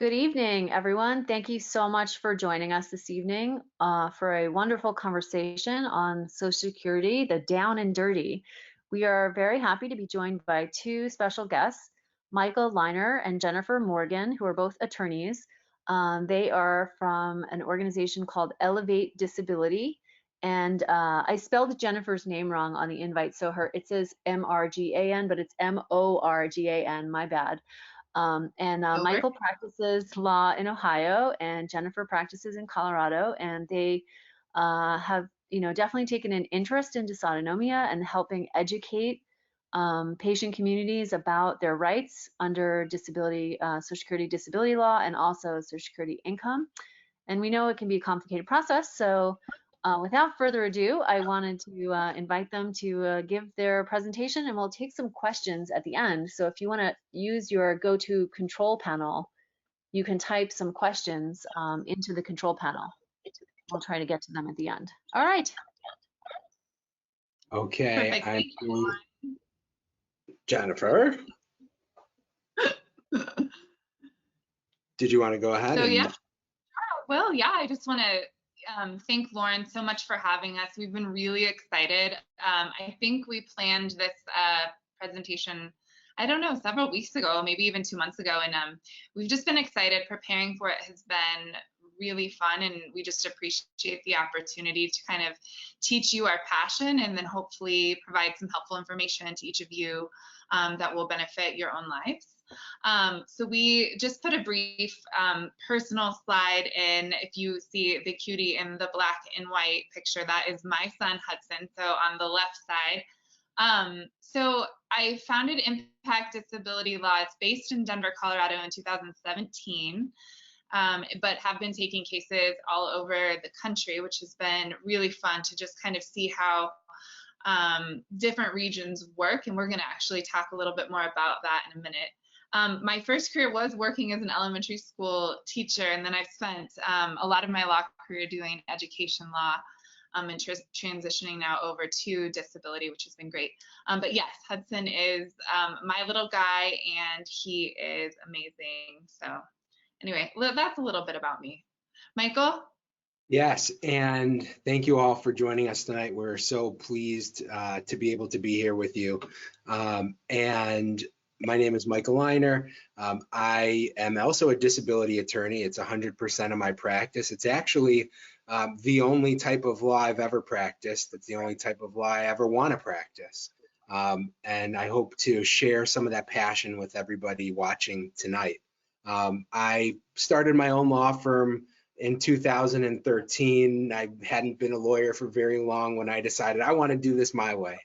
Good evening, everyone. Thank you so much for joining us this evening for a wonderful conversation on Social Security, the down and dirty. We are very happy to be joined by two special guests, Michael Leiner and Jennifer Morgan, who are both attorneys. They are from an organization called Elevate Disability. And I spelled Jennifer's name wrong on the invite, so it says Margan, but it's Morgan, my bad. Over. Michael practices law in Ohio, and Jennifer practices in Colorado, and they have, definitely taken an interest in dysautonomia and helping educate patient communities about their rights under disability, Social Security disability law, and also Social Security income. And we know it can be a complicated process, so without further ado, I wanted to invite them to give their presentation, and we'll take some questions at the end. So if you want to use your go-to control panel, you can type some questions into the control panel. We'll try to get to them at the end. All right. Okay, Perfect. I'm going. Jennifer, did you want to go ahead? So yeah, well, yeah, I just want to thank Lauren so much for having us. We've been really excited. I think we planned this presentation, I don't know, several weeks ago, maybe even 2 months ago, and we've just been excited. Preparing for it has been really fun, and we just appreciate the opportunity to kind of teach you our passion and then hopefully provide some helpful information to each of you that will benefit your own lives. So we just put a brief personal slide in. If you see the cutie in the black and white picture, that is my son Hudson, so on the left side. So I founded Impact Disability Law. It's based in Denver, Colorado in 2017, but have been taking cases all over the country, which has been really fun to just kind of see how different regions work, and we're going to actually talk a little bit more about that in a minute. My first career was working as an elementary school teacher, and then I've spent a lot of my law career doing education law and transitioning now over to disability, which has been great. But yes, Hudson is my little guy, and he is amazing. So anyway, that's a little bit about me. Michael? Yes, and thank you all for joining us tonight. We're so pleased to be able to be here with you. And my name is Michael Leiner. I am also a disability attorney. It's 100% of my practice. It's actually the only type of law I've ever practiced. It's the only type of law I ever want to practice. And I hope to share some of that passion with everybody watching tonight. I started my own law firm in 2013. I hadn't been a lawyer for very long when I decided I want to do this my way.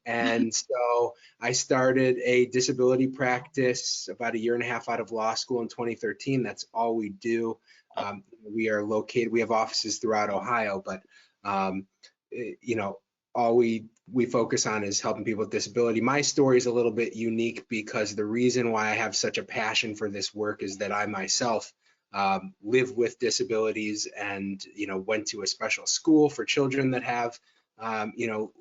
And so I started a disability practice about 1.5 years out of law school in 2013. That's all we do. We are located, we have offices throughout Ohio, but all we focus on is helping people with disability. My story is a little bit unique because the reason why I have such a passion for this work is that I myself live with disabilities and went to a special school for children that have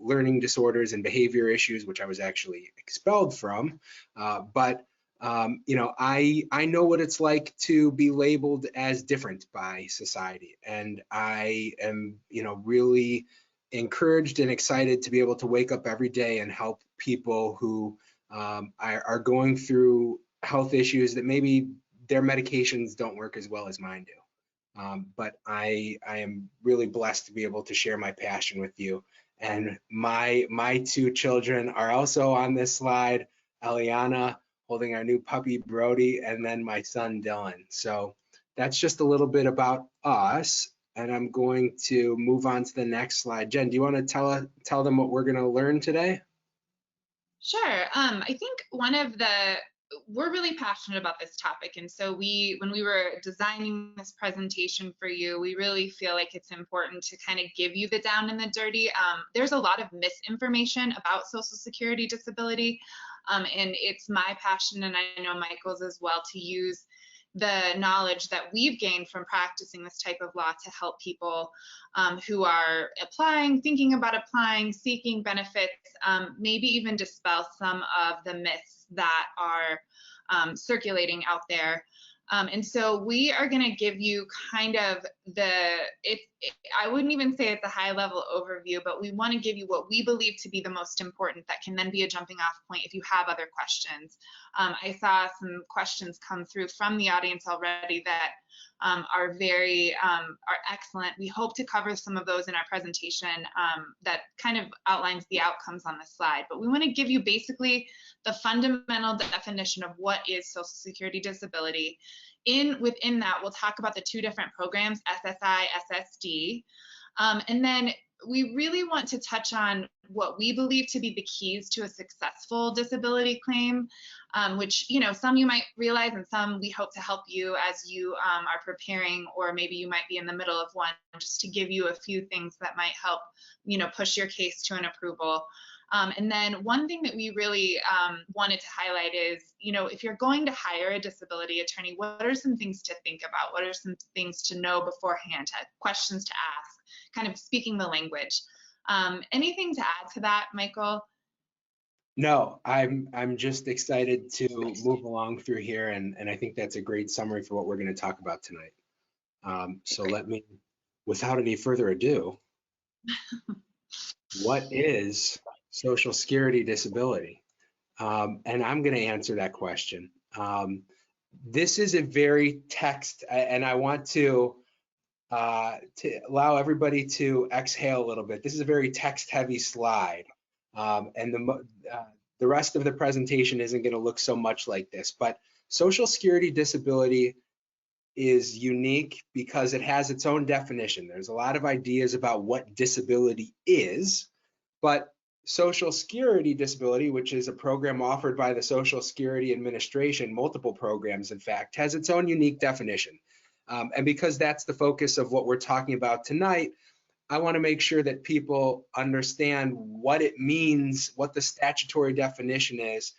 learning disorders and behavior issues, which I was actually expelled from. But I know what it's like to be labeled as different by society, and I am really encouraged and excited to be able to wake up every day and help people who are going through health issues that maybe their medications don't work as well as mine do. But I am really blessed to be able to share my passion with you. And my two children are also on this slide, Eliana holding our new puppy Brody, and then my son Dylan. So that's just a little bit about us. And I'm going to move on to the next slide. Jen, do you want to tell them what we're going to learn today? Sure. I think we're really passionate about this topic, and so when we were designing this presentation for you, we really feel like it's important to kind of give you the down and the dirty. There's a lot of misinformation about Social Security disability, and it's my passion, and I know Michael's as well, to use the knowledge that we've gained from practicing this type of law to help people who are applying, thinking about applying, seeking benefits, maybe even dispel some of the myths that are circulating out there And so we are going to give you kind of I wouldn't even say it's a high level overview, but we want to give you what we believe to be the most important that can then be a jumping off point if you have other questions. I saw some questions come through from the audience already that are excellent. We hope to cover some of those in our presentation that kind of outlines the outcomes on the slide. But we want to give you basically the fundamental definition of what is Social Security disability. Within that, we'll talk about the two different programs, SSI, SSD. And then we really want to touch on what we believe to be the keys to a successful disability claim, which, you know, some you might realize and some we hope to help you as you are preparing, or maybe you might be in the middle of one, just to give you a few things that might help, you know, push your case to an approval. And then one thing that we really wanted to highlight is, you know, if you're going to hire a disability attorney, what are some things to think about? What are some things to know beforehand, questions to ask, kind of speaking the language? Anything to add to that, Michael? No, I'm just excited to move along through here, and I think that's a great summary for what we're going to talk about tonight. So let me, without any further ado, what is Social Security disability? And I'm going to answer that question. This is a very and I want to allow everybody to exhale a little bit. This is a very text-heavy slide, and the rest of the presentation isn't going to look so much like this. But Social Security disability is unique because it has its own definition. There's a lot of ideas about what disability is, but Social Security disability, which is a program offered by the Social Security Administration, multiple programs in fact, has its own unique definition. And because that's the focus of what we're talking about tonight, I want to make sure that people understand what it means, what the statutory definition is,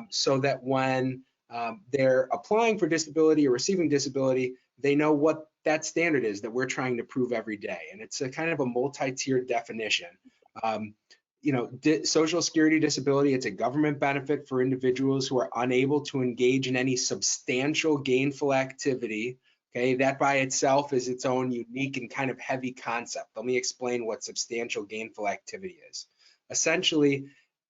so that when they're applying for disability or receiving disability, they know what that standard is that we're trying to prove every day. And it's a kind of a multi-tiered definition. You know, Social Security disability, it's a government benefit for individuals who are unable to engage in any substantial gainful activity. Okay, that by itself is its own unique and kind of heavy concept. Let me explain what substantial gainful activity is. Essentially,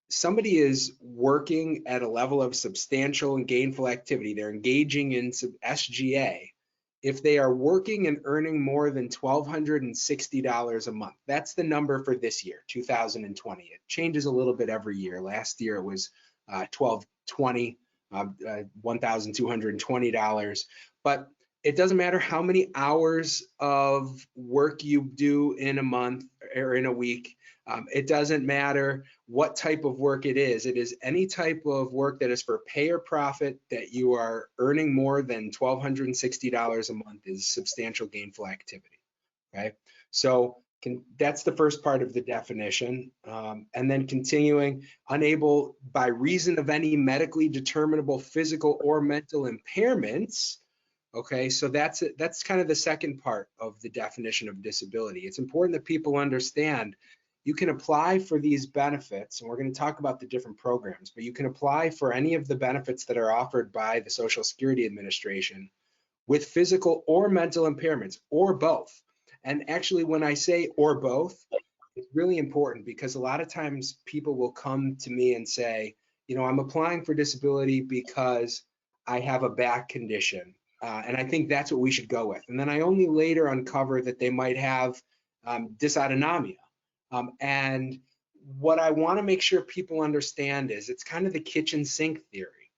somebody is working at a level of substantial and gainful activity. They're engaging in SGA. If they are working and earning more than $1,260 a month, that's the number for this year, 2020. It changes a little bit every year. Last year it was $1,220, $1,220. But it doesn't matter how many hours of work you do in a month or in a week. It doesn't matter what type of work it is. It is any type of work that is for pay or profit that you are earning more than $1,260 a month is substantial gainful activity. Okay, so that's the first part of the definition. And then continuing, unable by reason of any medically determinable physical or mental impairments. Okay, so that's kind of the second part of the definition of disability. It's important that people understand you can apply for these benefits, and we're going to talk about the different programs, but you can apply for any of the benefits that are offered by the Social Security Administration with physical or mental impairments, or both. And actually, when I say or both, it's really important because a lot of times people will come to me and say, you know, I'm applying for disability because I have a back condition. And I think that's what we should go with. And then I only later uncover that they might have dysautonomia. And what I want to make sure people understand is it's kind of the kitchen sink theory.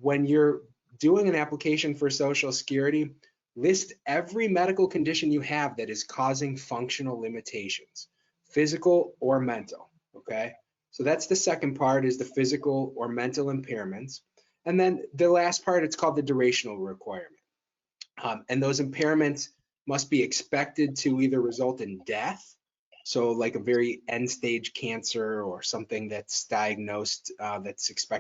When you're doing an application for Social Security, list every medical condition you have that is causing functional limitations, physical or mental, okay? So that's the second part, is the physical or mental impairments. And then the last part, it's called the durational requirement. And those impairments must be expected to either result in death, so like a very end stage cancer or something that's diagnosed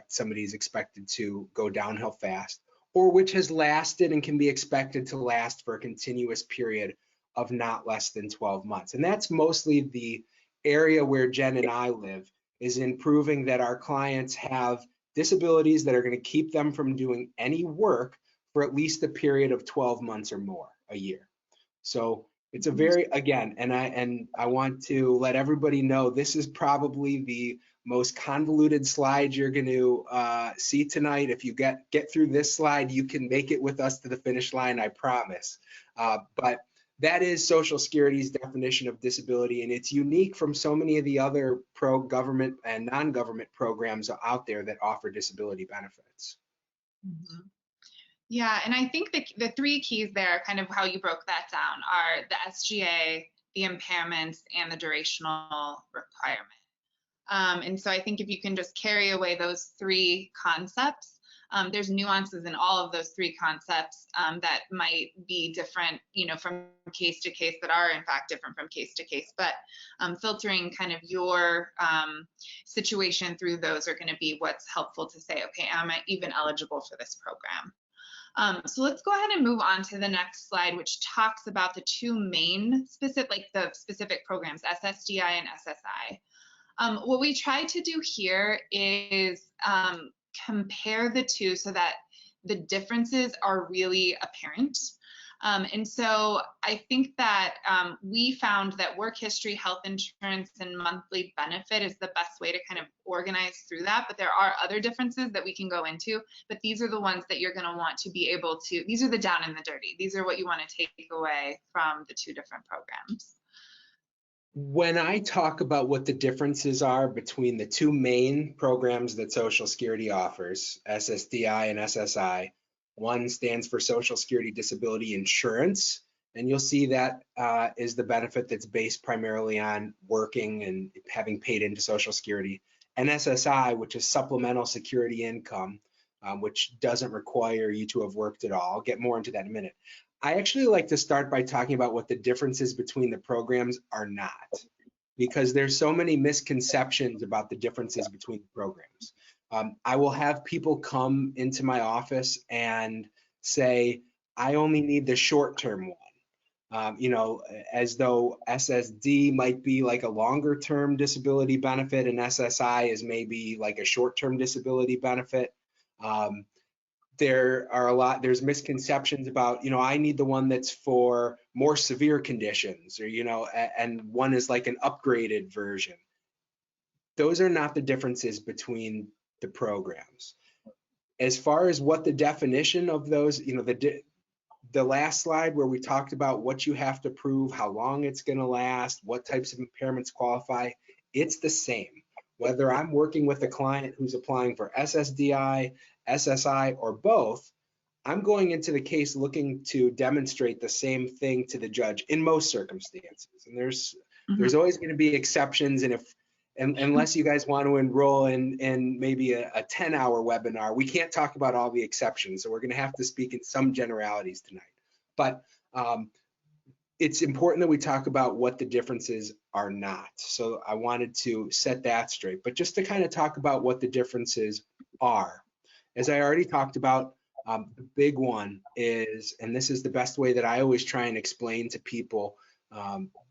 somebody's expected to go downhill fast, or which has lasted and can be expected to last for a continuous period of not less than 12 months. And that's mostly the area where Jen and I live, is in proving that our clients have disabilities that are going to keep them from doing any work for at least a period of 12 months or more, a year. So it's a very, again, and I want to let everybody know this is probably the most convoluted slide you're going to see tonight. If you get through this slide, you can make it with us to the finish line, I promise. But that is Social Security's definition of disability, and it's unique from so many of the other pro-government and non-government programs out there that offer disability benefits. Mm-hmm. Yeah, and I think the three keys there, kind of how you broke that down, are the SGA, the impairments, and the durational requirement. And so I think if you can just carry away those three concepts, there's nuances in all of those three concepts that might be different, from case to case, that are in fact different from case to case. But filtering kind of your situation through those are going to be what's helpful to say, okay, am I even eligible for this program? So let's go ahead and move on to the next slide, which talks about the two main specific programs, SSDI and SSI. What we try to do here is compare the two so that the differences are really apparent. And so I think that we found that work history, health insurance, and monthly benefit is the best way to kind of organize through that. But there are other differences that we can go into, but these are the ones that you're going to want to be able to, these are the down and the dirty. These are what you want to take away from the two different programs. When I talk about what the differences are between the two main programs that Social Security offers, SSDI and SSI, one stands for Social Security Disability Insurance, and you'll see that is the benefit that's based primarily on working and having paid into Social Security. And SSI, which is Supplemental Security Income, which doesn't require you to have worked at all. I'll get more into that in a minute. I actually like to start by talking about what the differences between the programs are not, because there's so many misconceptions about the differences between the programs. I will have people come into my office and say, I only need the short-term one, as though SSD might be like a longer-term disability benefit and SSI is maybe like a short-term disability benefit. There's misconceptions about, I need the one that's for more severe conditions, or, and one is like an upgraded version. Those are not the differences between the programs. As far as what the definition of those, the last slide where we talked about what you have to prove, how long it's going to last, what types of impairments qualify, it's the same. Whether I'm working with a client who's applying for SSDI, SSI, or both, I'm going into the case looking to demonstrate the same thing to the judge in most circumstances. And there's always going to be exceptions, and unless you guys want to enroll in maybe a 10-hour webinar, we can't talk about all the exceptions. So we're going to have to speak in some generalities tonight. But it's important that we talk about what the differences are not. So I wanted to set that straight. But just to kind of talk about what the differences are, as I already talked about, the big one is, and this is the best way that I always try and explain to people,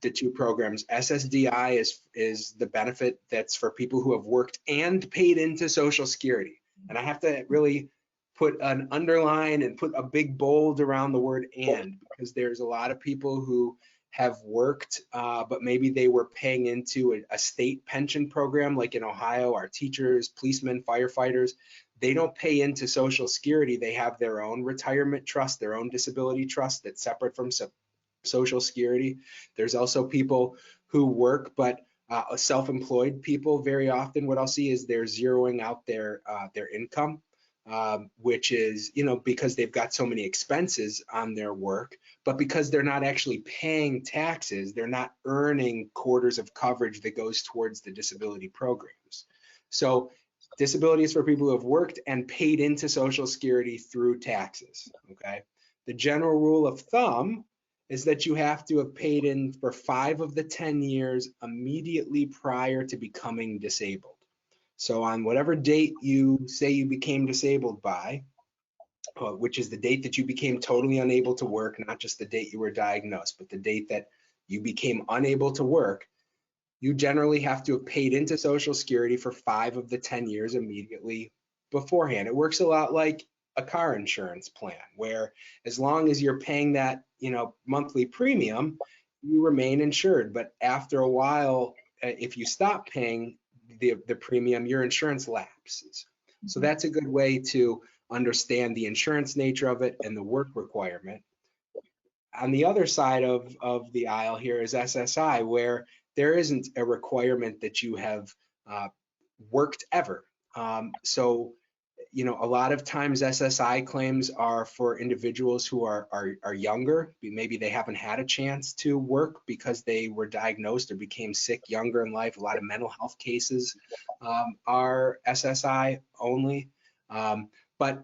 the two programs. SSDI is the benefit that's for people who have worked and paid into Social Security. And I have to really put an underline and put a big bold around the word "and," because there's a lot of people who have worked, but maybe they were paying into a state pension program, like in Ohio, our teachers, policemen, firefighters. They don't pay into Social Security. They have their own retirement trust, their own disability trust that's separate from Social Security. There's also people who work, but self-employed people, very often what I'll see is they're zeroing out their income, which is, because they've got so many expenses on their work, but because they're not actually paying taxes, they're not earning quarters of coverage that goes towards the disability programs. So disability is for people who have worked and paid into Social Security through taxes, okay? The general rule of thumb is that you have to have paid in for 5 of the 10 years immediately prior to becoming disabled. So on whatever date you say you became disabled by, which is the date that you became totally unable to work, not just the date you were diagnosed, but the date that you became unable to work, you generally have to have paid into Social Security for 5 of the 10 years immediately beforehand. It works a lot like a car insurance plan, where as long as you're paying that, monthly premium, you remain insured. But after a while, if you stop paying the premium, your insurance lapses. So that's a good way to understand the insurance nature of it and the work requirement. On the other side of the aisle here is SSI, where there isn't a requirement that you have worked ever. So, a lot of times SSI claims are for individuals who are younger. Maybe they haven't had a chance to work because they were diagnosed or became sick younger in life. A lot of mental health cases are SSI only. But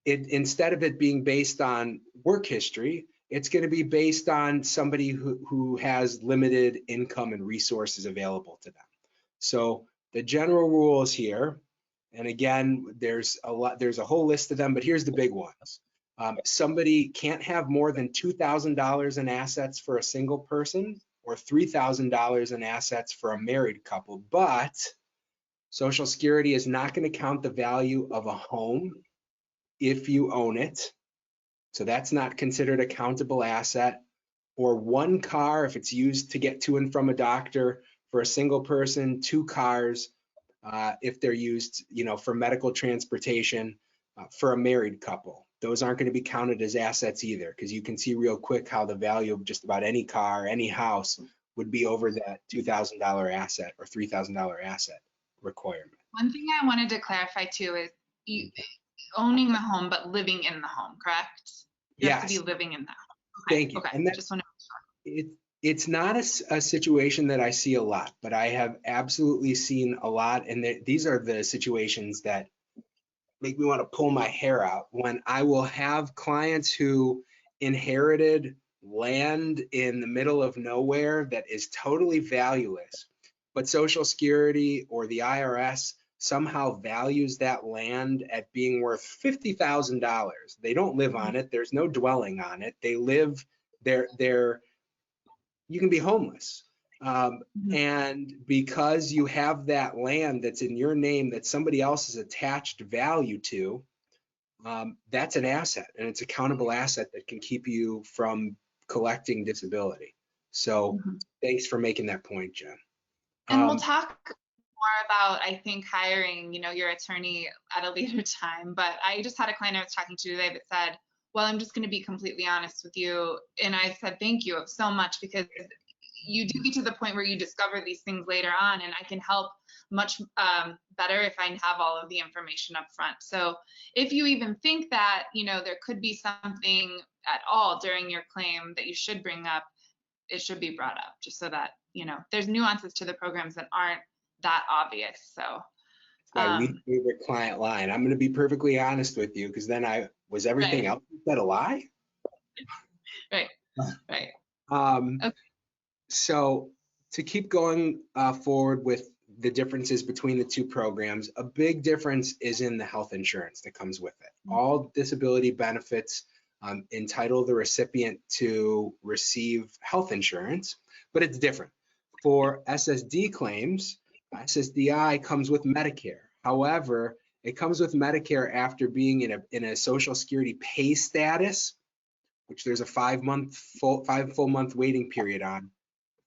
instead of it being based on work history, it's going to be based on somebody who has limited income and resources available to them. So the general rules here, and again, there's a whole list of them, but here's the big ones. Somebody can't have more than $2,000 in assets for a single person or $3,000 in assets for a married couple, but Social Security is not going to count the value of a home if you own it. So that's not considered a countable asset. Or one car if it's used to get to and from a doctor for a single person, two cars if they're used, for medical transportation for a married couple. Those aren't going to be counted as assets either, because you can see real quick how the value of just about any car, any house would be over that $2,000 asset or $3,000 asset requirement. One thing I wanted to clarify too is owning the home, but living in the home, correct? You have to be living in the home. Okay. Thank you. Okay. And just want to make sure. It's not a situation that I see a lot, but I have absolutely seen a lot. And these are the situations that make me want to pull my hair out, when I will have clients who inherited land in the middle of nowhere that is totally valueless, but Social Security or the IRS somehow values that land at being worth $50,000. They don't live on it. There's no dwelling on it. They live there. You can be homeless. And because you have that land that's in your name that somebody else has attached value to, that's an asset, and it's a countable asset that can keep you from collecting disability. So thanks for making that point, Jen. And we'll talk more about, I think, hiring, your attorney at a later time. But I just had a client I was talking to today that said, well, I'm just going to be completely honest with you. And I said, thank you so much, because you do get to the point where you discover these things later on, and I can help much better if I have all of the information up front. So if you even think that, there could be something at all during your claim that you should bring up, it should be brought up, just so that, there's nuances to the programs that aren't that obvious. So my least favorite client line. I'm going to be perfectly honest with you, because then was everything else said a lie? Right. Right. Okay. So to keep going forward with the differences between the two programs, a big difference is in the health insurance that comes with it. All disability benefits entitle the recipient to receive health insurance, but it's different. For SSD claims, SSDI comes with Medicare. However, it comes with Medicare after being in a Social Security pay status, which there's a 5 full month waiting period on,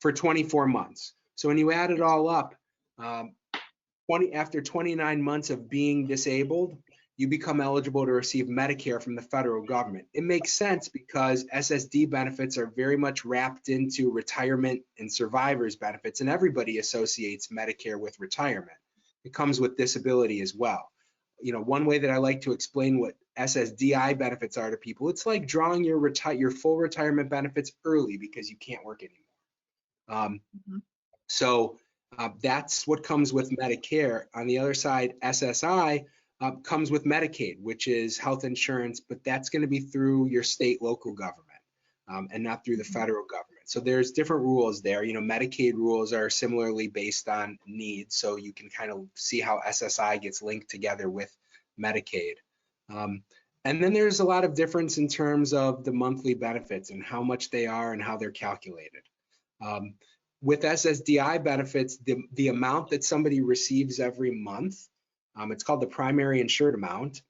for 24 months. So when you add it all up, after 29 months of being disabled, you become eligible to receive Medicare from the federal government. It makes sense because SSD benefits are very much wrapped into retirement and survivors benefits, and everybody associates Medicare with retirement. It comes with disability as well. One way that I like to explain what SSDI benefits are to people, it's like drawing your full retirement benefits early because you can't work anymore. So that's what comes with Medicare. On the other side, SSI comes with Medicaid, which is health insurance, but that's going to be through your state local government and not through the federal government. So there's different rules there. Medicaid rules are similarly based on needs, so you can kind of see how SSI gets linked together with Medicaid. And then there's a lot of difference in terms of the monthly benefits and how much they are and how they're calculated. With SSDI benefits, the amount that somebody receives every month, it's called the primary insured amount.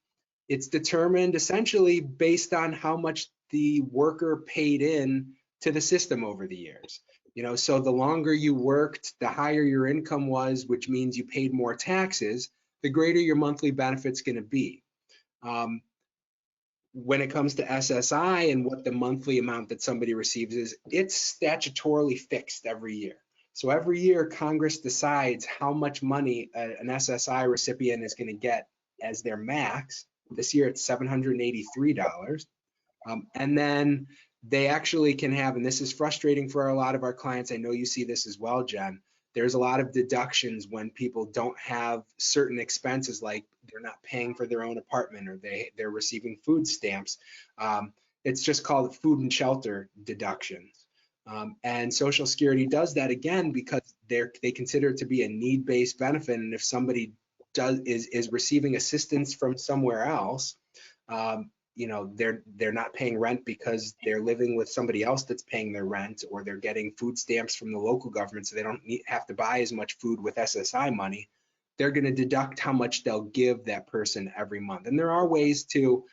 It's determined essentially based on how much the worker paid in to the system over the years. You know, so the longer you worked, the higher your income was, which means you paid more taxes, the greater your monthly benefit's going to be. When it comes to SSI and what the monthly amount that somebody receives is, it's statutorily fixed every year. So every year, Congress decides how much money an SSI recipient is going to get as their max. This year, it's $783. And then they actually can have, and this is frustrating for a lot of our clients, I know you see this as well, Jen, there's a lot of deductions when people don't have certain expenses, like they're not paying for their own apartment or they're receiving food stamps. It's just called food and shelter deductions. And Social Security does that again because they consider it to be a need-based benefit. And if somebody is receiving assistance from somewhere else, you know, they're not paying rent because they're living with somebody else that's paying their rent, or they're getting food stamps from the local government, so they don't have to buy as much food with SSI money. They're going to deduct how much they'll give that person every month. And there are ways to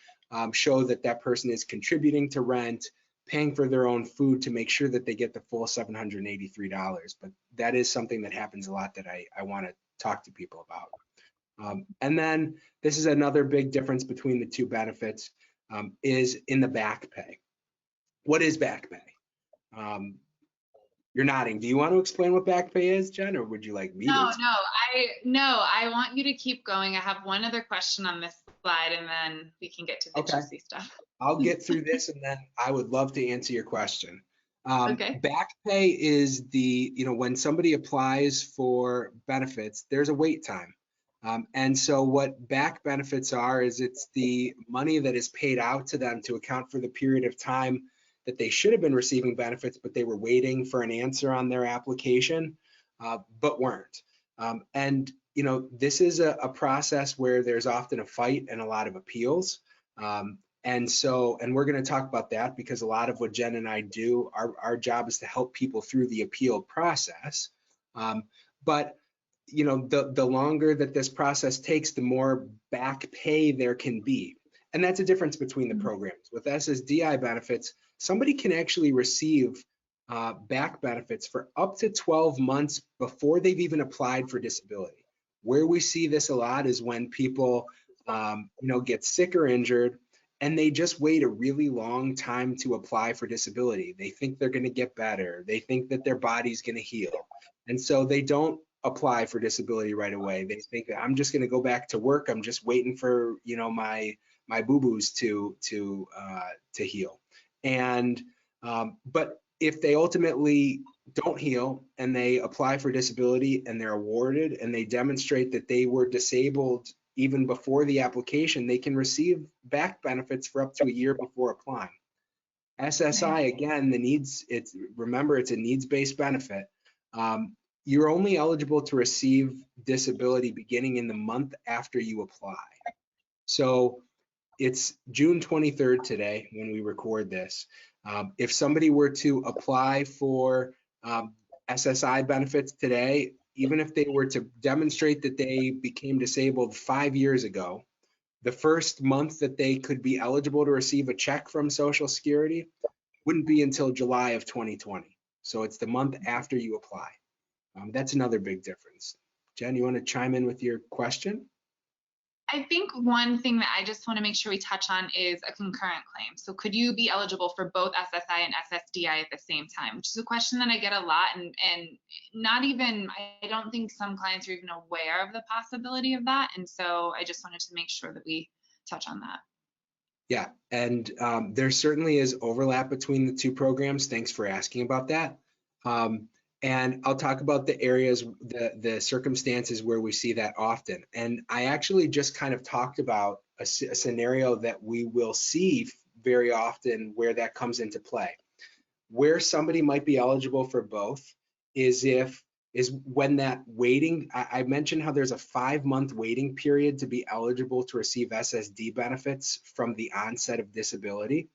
show that that person is contributing to rent, paying for their own food to make sure that they get the full $783. But that is something that happens a lot that I want to talk to people about. And then this is another big difference between the two benefits. Is in the back pay. What is back pay? You're nodding. Do you want to explain what back pay is, Jen, or would you like me to? I want you to keep going. I have one other question on this slide, and then we can get to the juicy stuff. I'll get through this, and then I would love to answer your question. Okay. Back pay is when somebody applies for benefits, there's a wait time. And so what back benefits are is it's the money that is paid out to them to account for the period of time that they should have been receiving benefits, but they were waiting for an answer on their application, but weren't. And you know, this is a process where there's often a fight and a lot of appeals. And we're going to talk about that because a lot of what Jen and I do, our job is to help people through the appeal process. But you know, the longer that this process takes, the more back pay there can be. And that's a difference between the programs. With SSDI benefits, somebody can actually receive back benefits for up to 12 months before they've even applied for disability. Where we see this a lot is when people, get sick or injured, and they just wait a really long time to apply for disability. They think they're going to get better. They think that their body's going to heal. And so they don't apply for disability right away. They think, I'm just going to go back to work. I'm just waiting for, you know, my boo-boos to heal. And but if they ultimately don't heal and they apply for disability and they're awarded and they demonstrate that they were disabled even before the application, they can receive back benefits for up to a year before applying. SSI, again, remember, it's a needs-based benefit. You're only eligible to receive disability beginning in the month after you apply. So it's June 23rd today when we record this. If somebody were to apply for SSI benefits today, even if they were to demonstrate that they became disabled 5 years ago, the first month that they could be eligible to receive a check from Social Security wouldn't be until July of 2020. So it's the month after you apply. That's another big difference. Jen, you want to chime in with your question? I think one thing that I just want to make sure we touch on is a concurrent claim. So could you be eligible for both SSI and SSDI at the same time? Which is a question that I get a lot, and not even, I don't think some clients are even aware of the possibility of that. And so I just wanted to make sure that we touch on that. Yeah, and there certainly is overlap between the two programs. Thanks for asking about that. And I'll talk about the areas, the circumstances where we see that often. And I actually just kind of talked about a scenario that we will see very often where that comes into play. Where somebody might be eligible for both is when that waiting, I mentioned how there's a 5-month waiting period to be eligible to receive SSD benefits from the onset of disability.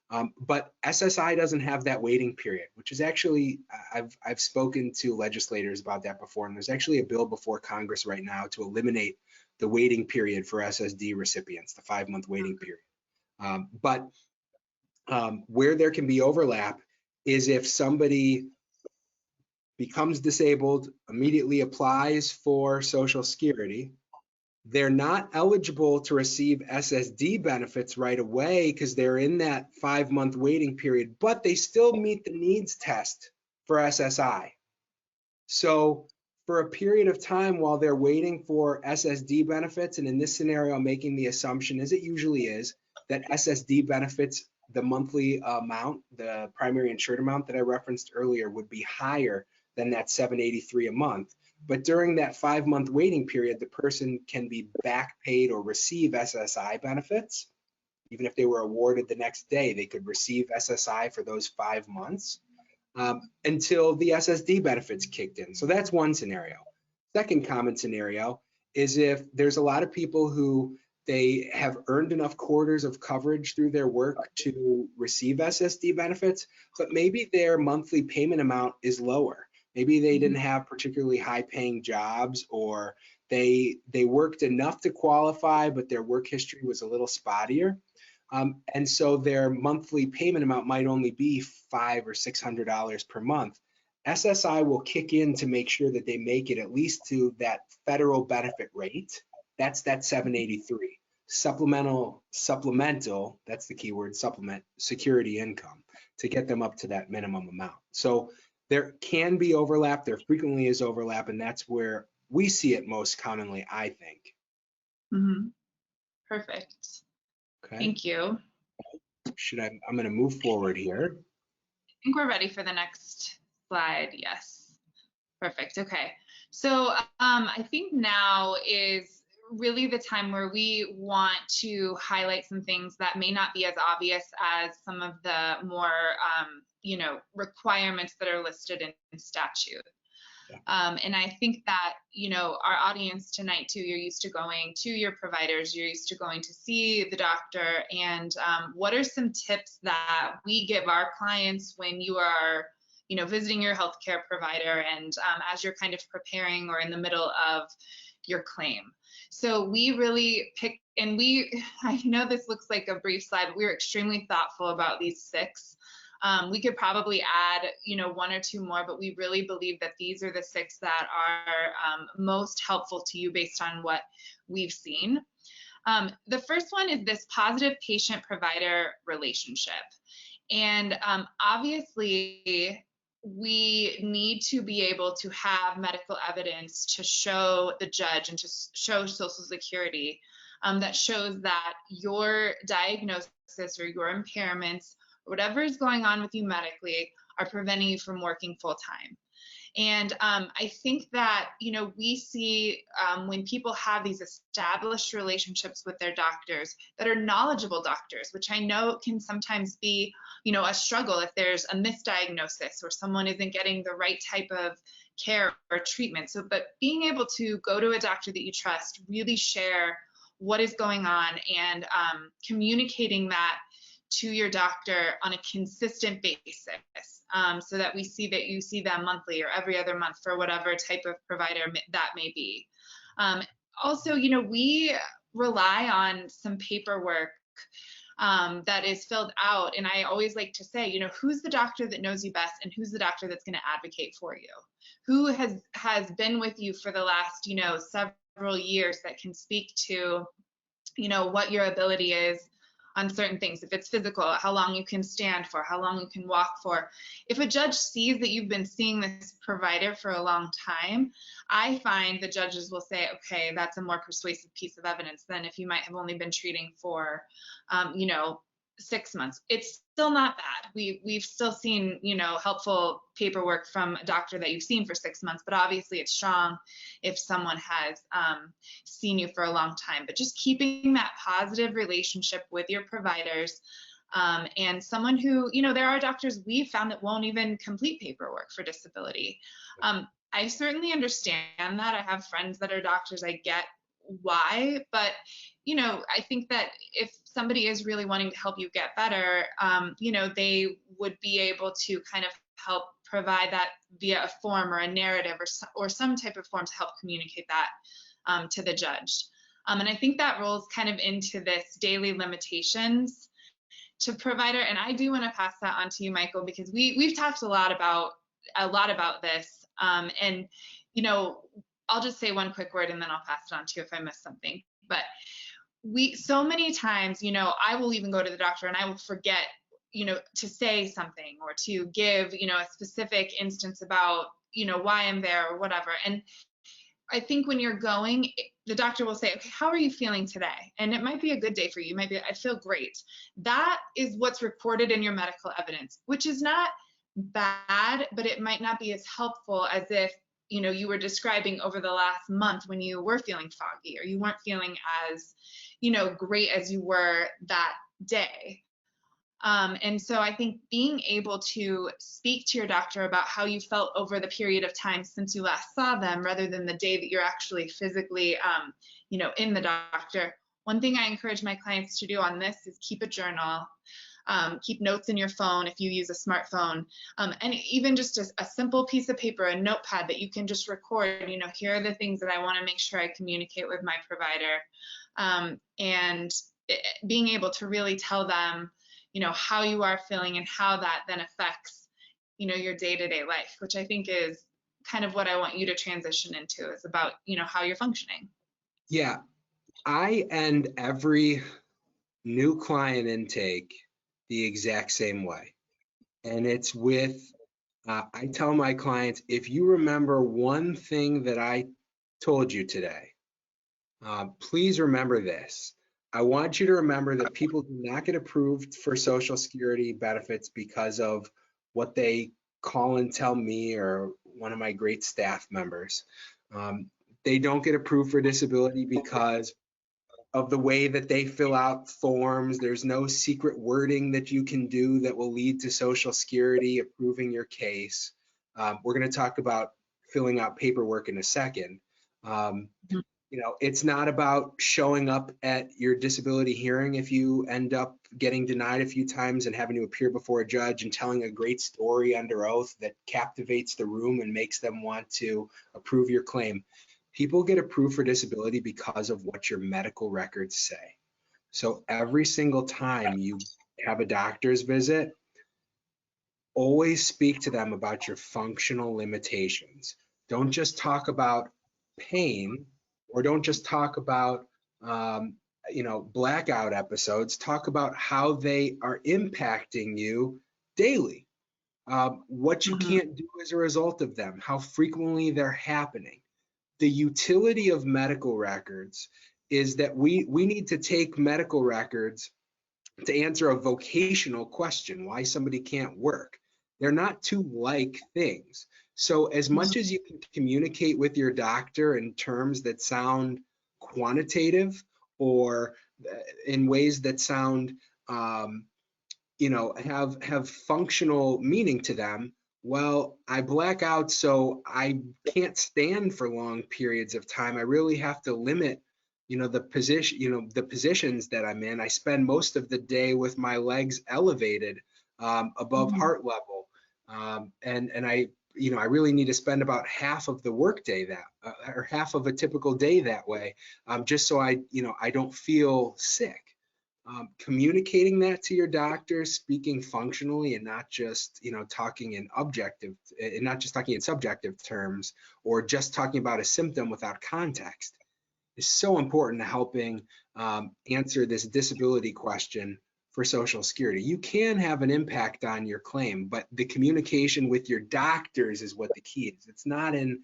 But SSI doesn't have that waiting period, which is actually, I've spoken to legislators about that before, and there's actually a bill before Congress right now to eliminate the waiting period for SSD recipients, the 5-month waiting period. Where there can be overlap is if somebody becomes disabled, immediately applies for Social Security, they're not eligible to receive SSD benefits right away because they're in that 5-month waiting period, but they still meet the needs test for SSI. So for a period of time while they're waiting for SSD benefits, and in this scenario, I'm making the assumption, as it usually is, that SSD benefits, the monthly amount, the primary insured amount that I referenced earlier, would be higher than that $783 a month. But during that 5-month waiting period, the person can be back paid or receive SSI benefits. Even if they were awarded the next day, they could receive SSI for those 5 months until the SSD benefits kicked in. So that's one scenario. Second common scenario is if there's a lot of people who they have earned enough quarters of coverage through their work to receive SSD benefits, but maybe their monthly payment amount is lower. Maybe they didn't have particularly high paying jobs, or they worked enough to qualify, but their work history was a little spottier. And so their monthly payment amount might only be $500 or $600 per month. SSI will kick in to make sure that they make it at least to that federal benefit rate. That's that $783. Supplemental, that's the key word, supplement, security income, to get them up to that minimum amount. So there can be overlap, there frequently is overlap, and that's where we see it most commonly, I think. Perfect. Okay. Thank you. I'm going to move forward here. I think we're ready for the next slide. Yes. Perfect. Okay. So I think now is really the time where we want to highlight some things that may not be as obvious as some of the more, requirements that are listed in statute. And I think that, our audience tonight too, you're used to going to your providers, you're used to going to see the doctor, and what are some tips that we give our clients when you are, visiting your healthcare provider and as you're kind of preparing or in the middle of your claim. So we really pick, and I know this looks like a brief slide, but we're extremely thoughtful about these 6. We could probably add, 1 or 2 more, but we really believe that these are the 6 that are most helpful to you based on what we've seen. The first one is this positive patient-provider relationship. And obviously, we need to be able to have medical evidence to show the judge and to show Social Security that shows that your diagnosis or your impairments, whatever is going on with you medically, are preventing you from working full time. And I think that, we see when people have these established relationships with their doctors that are knowledgeable doctors, which I know can sometimes be, a struggle if there's a misdiagnosis or someone isn't getting the right type of care or treatment. So, but being able to go to a doctor that you trust, really share what is going on, and communicating that to your doctor on a consistent basis, so that we see that you see them monthly or every other month for whatever type of provider that may be. Also, we rely on some paperwork that is filled out, and I always like to say, who's the doctor that knows you best, and who's the doctor that's going to advocate for you? Who has been with you for the last, several years that can speak to, what your ability is on certain things. If it's physical, how long you can stand for, how long you can walk for. If a judge sees that you've been seeing this provider for a long time, I find the judges will say, okay, that's a more persuasive piece of evidence than if you might have only been treating for, 6 months. It's still not bad. We've still seen, helpful paperwork from a doctor that you've seen for 6 months, but obviously it's strong if someone has seen you for a long time. But just keeping that positive relationship with your providers, and someone who, there are doctors we've found that won't even complete paperwork for disability. I certainly understand that. I have friends that are doctors. I get why, but I think that if somebody is really wanting to help you get better, they would be able to kind of help provide that via a form or a narrative or some type of form to help communicate that to the judge. And I think that rolls kind of into this daily limitations to provider. And I do want to pass that on to you, Michael, because we've talked a lot about this. And I'll just say one quick word and then I'll pass it on to you if I miss something. But so many times, I will even go to the doctor and I will forget, to say something or to give, a specific instance about, why I'm there or whatever. And I think when you're going, the doctor will say, okay, how are you feeling today? And it might be a good day for you. You might be, I feel great. That is what's recorded in your medical evidence, which is not bad, but it might not be as helpful as if, you were describing over the last month when you were feeling foggy or you weren't feeling as, great as you were that day. And so I think being able to speak to your doctor about how you felt over the period of time since you last saw them, rather than the day that you're actually physically, in the doctor. One thing I encourage my clients to do on this is keep a journal, keep notes in your phone if you use a smartphone, and even just a simple piece of paper, a notepad that you can just record, here are the things that I want to make sure I communicate with my provider, and being able to really tell them, how you are feeling and how that then affects, your day-to-day life, which I think is kind of what I want you to transition into, is about, how you're functioning. Yeah, I end every new client intake the exact same way. And it's with, I tell my clients, if you remember one thing that I told you today, please remember this. I want you to remember that people do not get approved for Social Security benefits because of what they call and tell me or one of my great staff members. They don't get approved for disability because of the way that they fill out forms. There's no secret wording that you can do that will lead to Social Security approving your case. We're going to talk about filling out paperwork in a second. It's not about showing up at your disability hearing if you end up getting denied a few times and having to appear before a judge and telling a great story under oath that captivates the room and makes them want to approve your claim. People get approved for disability because of what your medical records say. So every single time you have a doctor's visit, always speak to them about your functional limitations. Don't just talk about pain, or don't just talk about blackout episodes. Talk about how they are impacting you daily, what you can't do as a result of them, how frequently they're happening. The utility of medical records is that we need to take medical records to answer a vocational question, why somebody can't work. They're not two like things. So as much as you can communicate with your doctor in terms that sound quantitative or in ways that sound, have functional meaning to them, well, I black out, so I can't stand for long periods of time. I really have to limit, the positions that I'm in. I spend most of the day with my legs elevated above heart level, and I really need to spend about half of the workday or half of a typical day that way, just so I don't feel sick. Communicating that to your doctor, speaking functionally and not just talking in subjective terms, or just talking about a symptom without context, is so important to helping answer this disability question for Social Security. You can have an impact on your claim, but the communication with your doctors is what the key is. It's not in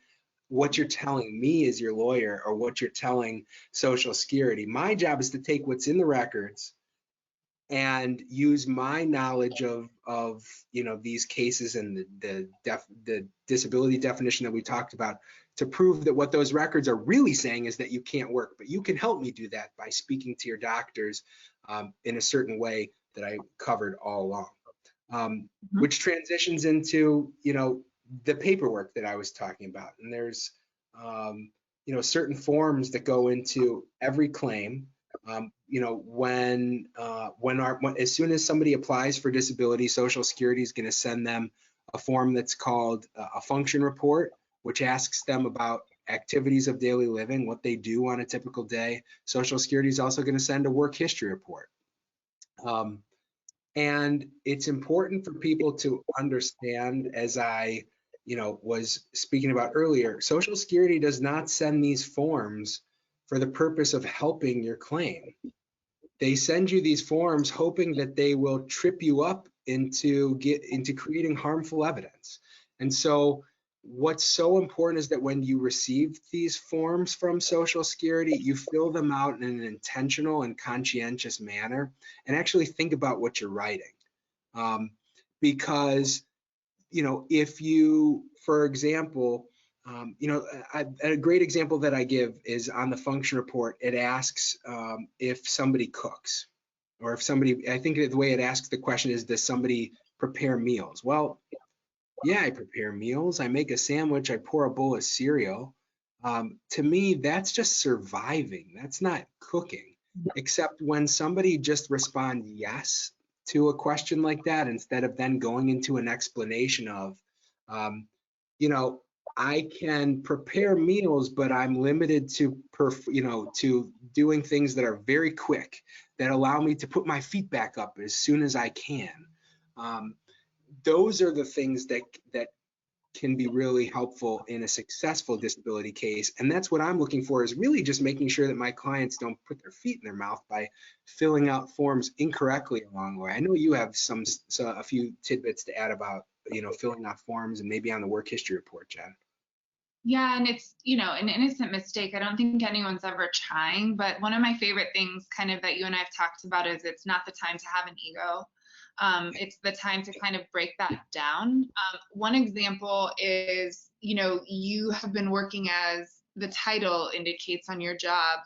what you're telling me as your lawyer or what you're telling Social Security. My job is to take what's in the records and use my knowledge of these cases and the disability definition that we talked about to prove that what those records are really saying is that you can't work. But you can help me do that by speaking to your doctors in a certain way that I covered all along, which transitions into the paperwork that I was talking about. And there's certain forms that go into every claim. When as soon as somebody applies for disability, Social Security is going to send them a form that's called a function report, which asks them about activities of daily living, what they do on a typical day. Social Security is also going to send a work history report. And it's important for people to understand, as I was speaking about earlier, Social Security does not send these forms for the purpose of helping your claim. They send you these forms hoping that they will trip you up into creating harmful evidence. And so what's so important is that when you receive these forms from Social Security, you fill them out in an intentional and conscientious manner and actually think about what you're writing. Because, if you, for example, a great example that I give is on the function report, it asks if somebody cooks, or if somebody, I think the way it asks the question is, does somebody prepare meals? Well, yeah, I prepare meals. I make a sandwich. I pour a bowl of cereal. To me, that's just surviving. That's not cooking, except when somebody just responds yes to a question like that, instead of then going into an explanation of, I can prepare meals, but I'm limited to, to doing things that are very quick, that allow me to put my feet back up as soon as I can. Those are the things that can be really helpful in a successful disability case. And that's what I'm looking for, is really just making sure that my clients don't put their feet in their mouth by filling out forms incorrectly along the way. I know you have a few tidbits to add about, filling out forms and maybe on the work history report, Jen. Yeah, and it's, an innocent mistake. I don't think anyone's ever trying, but one of my favorite things kind of that you and I have talked about is it's not the time to have an ego. It's the time to kind of break that down. One example is, you have been working as the title indicates on your job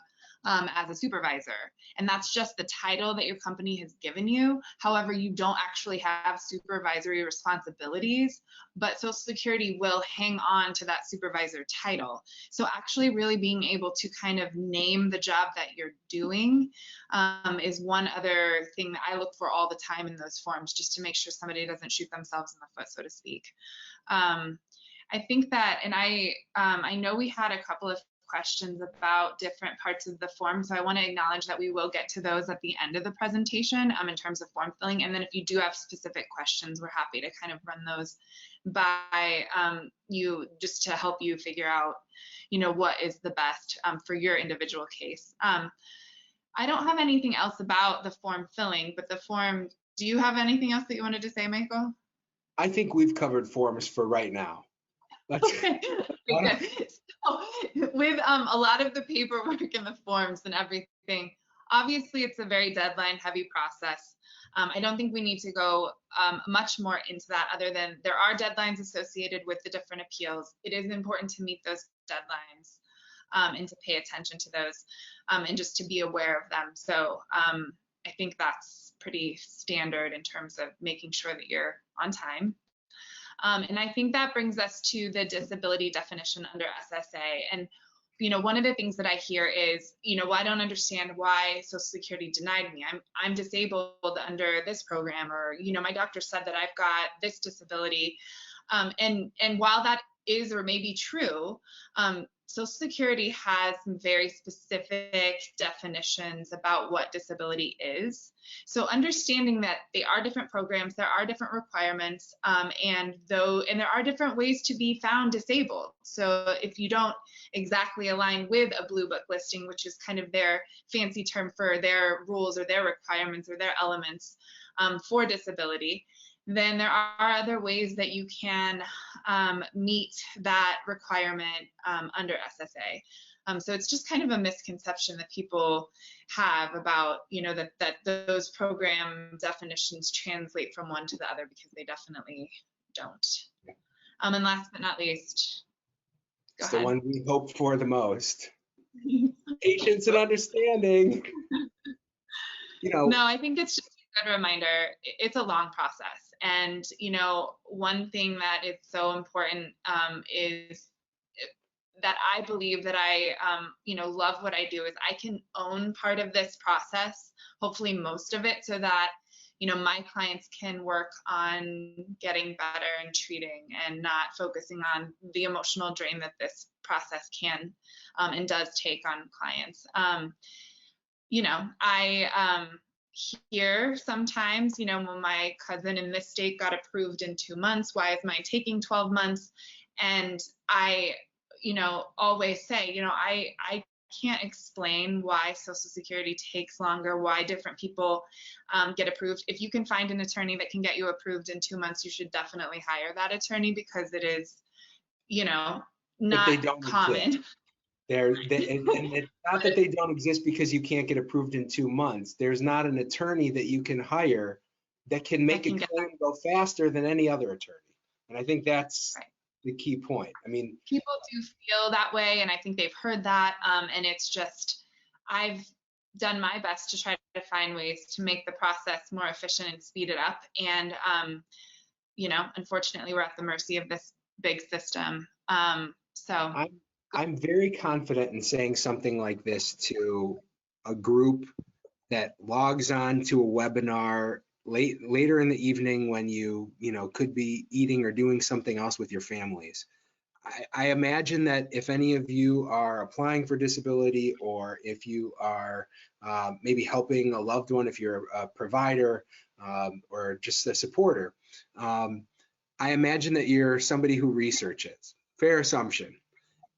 as a supervisor, and that's just the title that your company has given you. However, you don't actually have supervisory responsibilities, but Social Security will hang on to that supervisor title. So actually really being able to kind of name the job that you're doing is one other thing that I look for all the time in those forms, just to make sure somebody doesn't shoot themselves in the foot, so to speak. I think that, and I know we had a couple of questions about different parts of the form, so I want to acknowledge that we will get to those at the end of the presentation in terms of form filling. And then if you do have specific questions, we're happy to kind of run those by you, just to help you figure out, what is the best for your individual case. I don't have anything else about the form filling, but the form, do you have anything else that you wanted to say, Michael? I think we've covered forms for right now. Okay. So with a lot of the paperwork and the forms and everything, obviously it's a very deadline heavy process. I don't think we need to go much more into that, other than there are deadlines associated with the different appeals. It is important to meet those deadlines and to pay attention to those and just to be aware of them. So I think that's pretty standard in terms of making sure that you're on time. And I think that brings us to the disability definition under SSA. And, one of the things that I hear is, well, I don't understand why Social Security denied me. I'm disabled under this program, or, my doctor said that I've got this disability. And while that is or may be true, Social Security has some very specific definitions about what disability is. So understanding that they are different programs, there are different requirements, and there are different ways to be found disabled. So if you don't exactly align with a Blue Book listing, which is kind of their fancy term for their rules or their requirements or their elements for disability, then there are other ways that you can meet that requirement under SSA. So it's just kind of a misconception that people have about, that those program definitions translate from one to the other, because they definitely don't. And last but not least, it's the one we hope for the most. Patience and understanding. No, I think it's just a good reminder. It's a long process. And, one thing that is so important is that I believe that I, love what I do is I can own part of this process, hopefully most of it, so that, my clients can work on getting better and treating and not focusing on the emotional drain that this process can and does take on clients. I hear sometimes, when my cousin in this state got approved in 2 months, why is mine taking 12 months? And I, always say, I can't explain why Social Security takes longer, why different people get approved. If you can find an attorney that can get you approved in 2 months, you should definitely hire that attorney, because it is, But not they don't common. exist. And it's not that they don't exist because you can't get approved in 2 months. There's not an attorney that you can hire that can make a claim go faster than any other attorney. And I think that's Right. the key point. I mean, People do feel that way, and I think they've heard that. And it's just, I've done my best to try to find ways to make the process more efficient and speed it up. And, unfortunately, we're at the mercy of this big system. So I'm very confident in saying something like this to a group that logs on to a webinar later in the evening when you could be eating or doing something else with your families. I imagine that if any of you are applying for disability, or if you are maybe helping a loved one, if you're a provider or just a supporter, I imagine that you're somebody who researches. Fair assumption.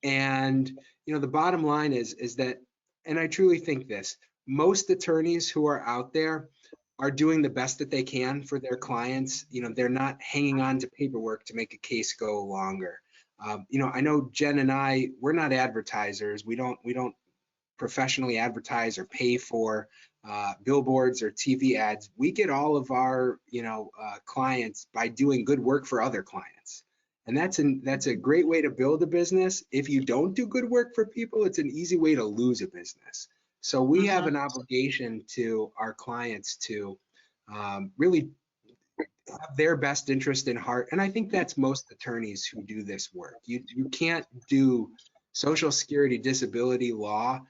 And the bottom line is that, and I truly think this, most attorneys who are out there are doing the best that they can for their clients. They're not hanging on to paperwork to make a case go longer. I know Jen and we're not advertisers. We don't professionally advertise or pay for billboards or TV ads. We get all of our clients by doing good work for other clients. And that's a great way to build a business. If you don't do good work for people, it's an easy way to lose a business. So we have an obligation to our clients to really have their best interest in heart. And I think that's most attorneys who do this work. You can't do Social Security disability law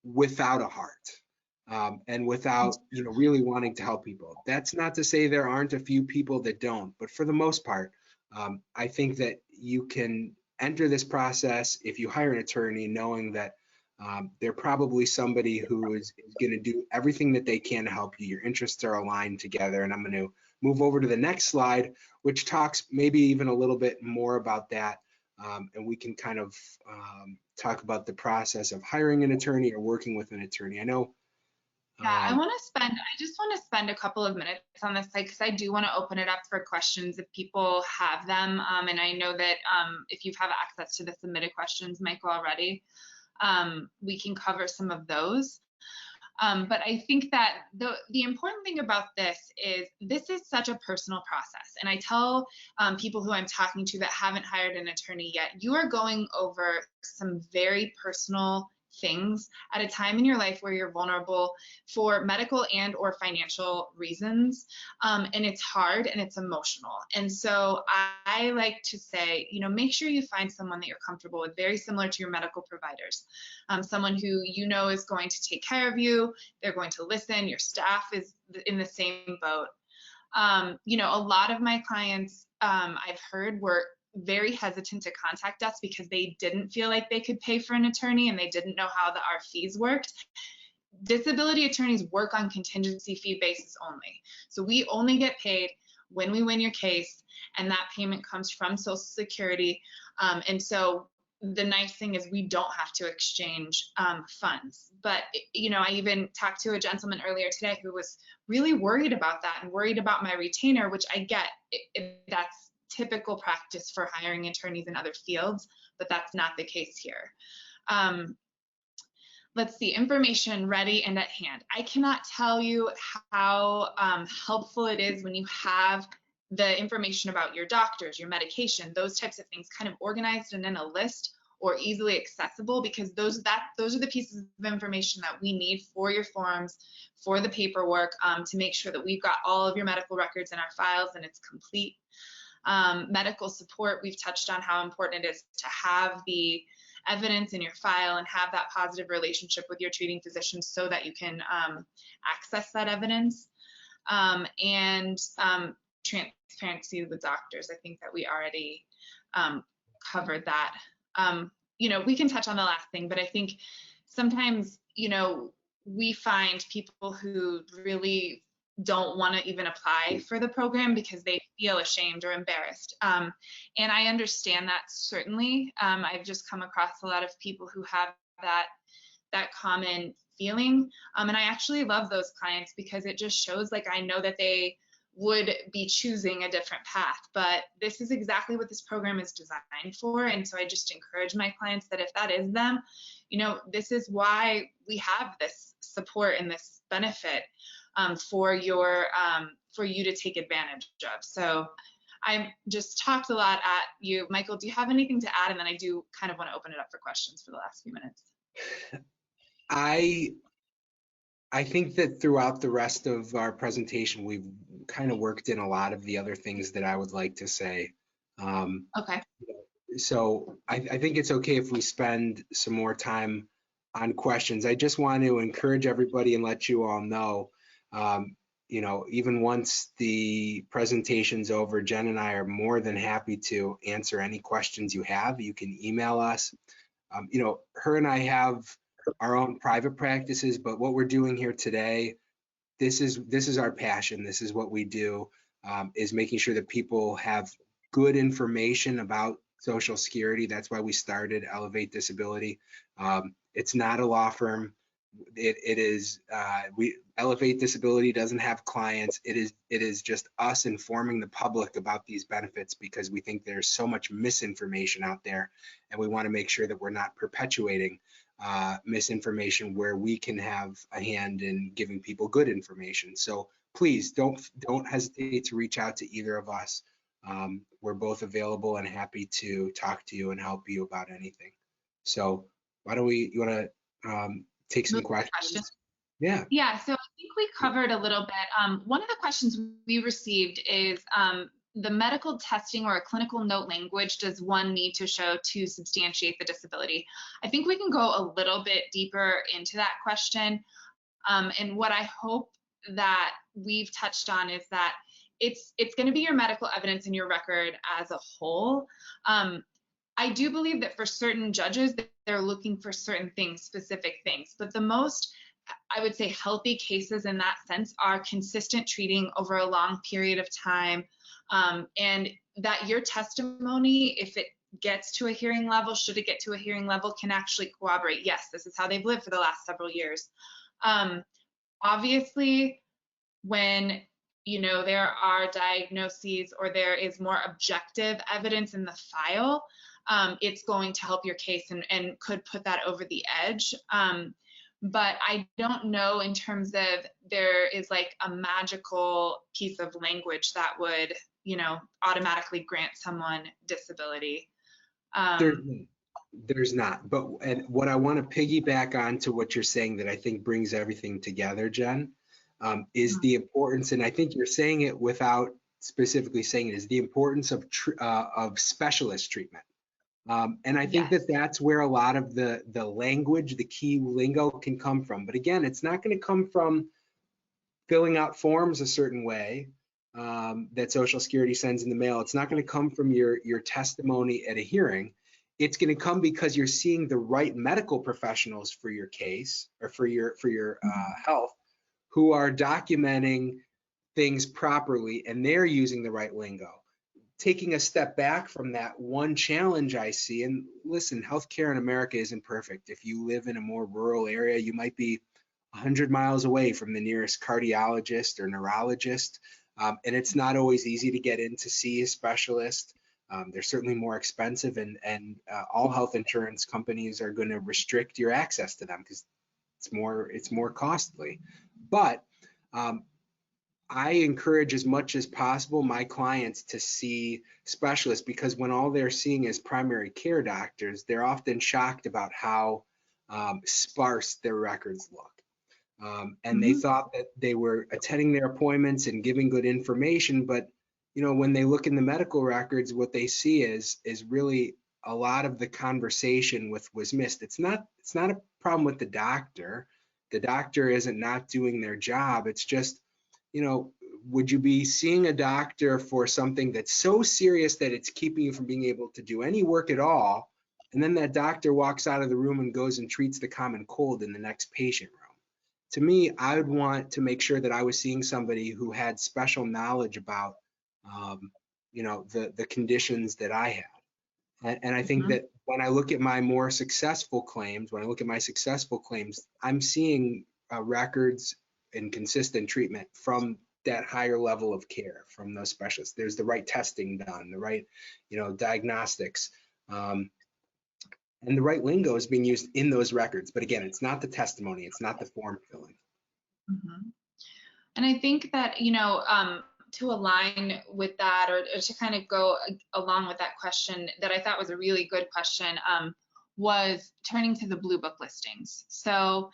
without a heart and without really wanting to help people. That's not to say there aren't a few people that don't, but for the most part, I think that you can enter this process if you hire an attorney knowing that they're probably somebody who is going to do everything that they can to help you. Your interests are aligned together. And I'm going to move over to the next slide, which talks maybe even a little bit more about that. And we can kind of talk about the process of hiring an attorney or working with an attorney. I know. Yeah, I just want to spend a couple of minutes on this, because I do want to open it up for questions if people have them. And I know that if you have access to the submitted questions, Michael, already, we can cover some of those. But I think that the important thing about this is such a personal process. And I tell people who I'm talking to that haven't hired an attorney yet, you are going over some very personal things at a time in your life where you're vulnerable for medical and or financial reasons. And it's hard and it's emotional. And so I like to say, make sure you find someone that you're comfortable with, very similar to your medical providers. Someone who is going to take care of you, they're going to listen, your staff is in the same boat. A lot of my clients I've heard were very hesitant to contact us because they didn't feel like they could pay for an attorney and they didn't know how our fees worked. Disability attorneys work on contingency fee basis only. So we only get paid when we win your case, and that payment comes from Social Security. And so the nice thing is we don't have to exchange funds. But, I even talked to a gentleman earlier today who was really worried about that and worried about my retainer, which I get. That's typical practice for hiring attorneys in other fields, but that's not the case here. Let's see, information ready and at hand. I cannot tell you how helpful it is when you have the information about your doctors, your medication, those types of things kind of organized and in a list or easily accessible, because those are the pieces of information that we need for your forms, for the paperwork, to make sure that we've got all of your medical records in our files and it's complete. Medical support, we've touched on how important it is to have the evidence in your file and have that positive relationship with your treating physician so that you can access that evidence. And transparency with doctors. I think that we already covered that. You know, we can touch on the last thing, but I think sometimes, you know, we find people who really don't want to even apply for the program because they feel ashamed or embarrassed. And I understand that certainly. I've just come across a lot of people who have that common feeling. And I actually love those clients because it just shows, like, I know that they would be choosing a different path, but this is exactly what this program is designed for. And so I just encourage my clients that if that is them, you know, this is why we have this support and this benefit for you to take advantage of. So I just talked a lot at you. Michael, do you have anything to add? And then I do kind of want to open it up for questions for the last few minutes. I think that throughout the rest of our presentation, we've kind of worked in a lot of the other things that I would like to say. Okay. So I think it's okay if we spend some more time on questions. I just want to encourage everybody and let you all know, you know, even once the presentation's over, Jen and I are more than happy to answer any questions you have. You can email us. You know, her and I have our own private practices, but what we're doing here today, this is our passion. This is what we do, is making sure that people have good information about Social Security. That's why we started Elevate Disability. It's not a law firm. It is Elevate Disability doesn't have clients. It is just us informing the public about these benefits because we think there's so much misinformation out there, and we want to make sure that we're not perpetuating misinformation where we can have a hand in giving people good information. So please don't hesitate to reach out to either of us. We're both available and happy to talk to you and help you about anything. So why don't you want to take some questions? Yeah. Yeah, so I think we covered a little bit. One of the questions we received is the medical testing or a clinical note language does one need to show to substantiate the disability? I think we can go a little bit deeper into that question. And what I hope that we've touched on is that it's going to be your medical evidence in your record as a whole. I do believe that for certain judges, they're looking for certain things, specific things, but the most, I would say, healthy cases in that sense are consistent treating over a long period of time, and that your testimony, if it gets to a hearing level, should it get to a hearing level, can actually corroborate, yes, this is how they've lived for the last several years. Obviously, when there are diagnoses or there is more objective evidence in the file, it's going to help your case and could put that over the edge. But I don't know in terms of there is like a magical piece of language that would, automatically grant someone disability. There's not. But and what I want to piggyback on to what you're saying that I think brings everything together, Jen, is the importance, and I think you're saying it without specifically saying it, is the importance of specialist treatment. And I think that that's where a lot of the language, the key lingo can come from. But again, it's not going to come from filling out forms a certain way that Social Security sends in the mail. It's not going to come from your testimony at a hearing. It's going to come because you're seeing the right medical professionals for your case or for your health, who are documenting things properly, and they're using the right lingo. Taking a step back from that, one challenge I see, and listen, healthcare in America isn't perfect. If you live in a more rural area, you might be 100 miles away from the nearest cardiologist or neurologist, and it's not always easy to get in to see a specialist. They're certainly more expensive, and all health insurance companies are going to restrict your access to them because it's more costly. But I encourage as much as possible my clients to see specialists, because when all they're seeing is primary care doctors, they're often shocked about how sparse their records look. And they thought that they were attending their appointments and giving good information, but when they look in the medical records, what they see is really a lot of the conversation was missed. It's not a problem with the doctor. The doctor isn't not doing their job. It's just, would you be seeing a doctor for something that's so serious that it's keeping you from being able to do any work at all? And then that doctor walks out of the room and goes and treats the common cold in the next patient room. To me, I would want to make sure that I was seeing somebody who had special knowledge about, the conditions that I had. And I think that when I look at my more successful claims, I'm seeing records and consistent treatment from that higher level of care from those specialists. There's the right testing done, the right, diagnostics, and the right lingo is being used in those records. But again, it's not the testimony, it's not the form filling. And I think that, to align with that, or to kind of go along with that question that I thought was a really good question, was turning to the Blue Book listings. So,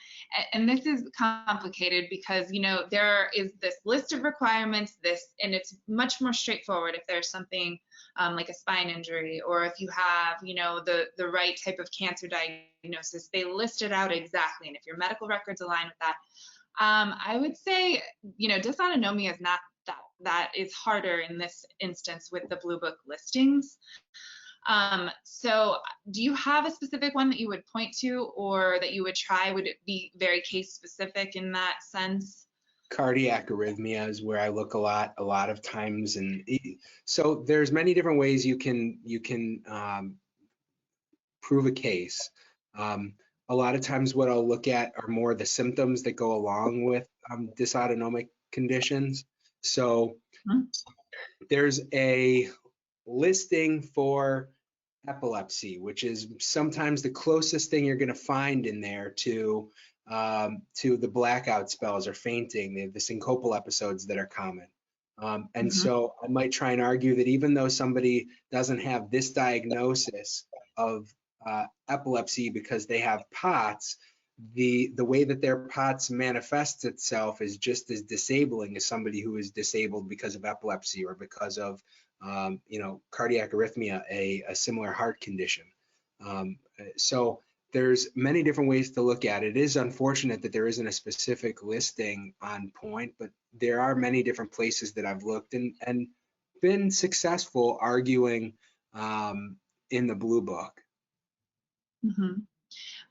and this is complicated because, there is this list of requirements, and it's much more straightforward if there's something like a spine injury, or if you have, the right type of cancer diagnosis, they list it out exactly. And if your medical records align with that, I would say, dysautonomia is not that is harder in this instance with the Blue Book listings. So do you have a specific one that you would point to or that you would try? Would it be very case specific in that sense? Cardiac arrhythmia is where I look a lot of times. And so there's many different ways you can prove a case. A lot of times what I'll look at are more the symptoms that go along with dysautonomic conditions. So there's a listing for epilepsy, which is sometimes the closest thing you're going to find in there to the blackout spells or fainting, the syncopal episodes that are common. And so I might try and argue that even though somebody doesn't have this diagnosis of epilepsy because they have POTS, the way that their POTS manifests itself is just as disabling as somebody who is disabled because of epilepsy or because of cardiac arrhythmia, a similar heart condition. So there's many different ways to look at it. It is unfortunate that there isn't a specific listing on point, but there are many different places that I've looked and been successful arguing in the Blue Book.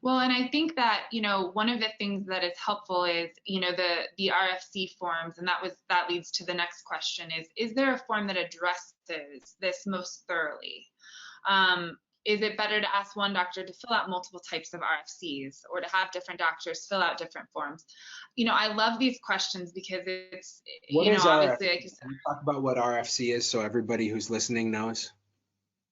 Well, and I think that, one of the things that is helpful is, the RFC forms, and that leads to the next question is there a form that addresses this most thoroughly? Is it better to ask one doctor to fill out multiple types of RFCs or to have different doctors fill out different forms? I love these questions because it's, obviously, like you said. Can we talk about what RFC is so everybody who's listening knows?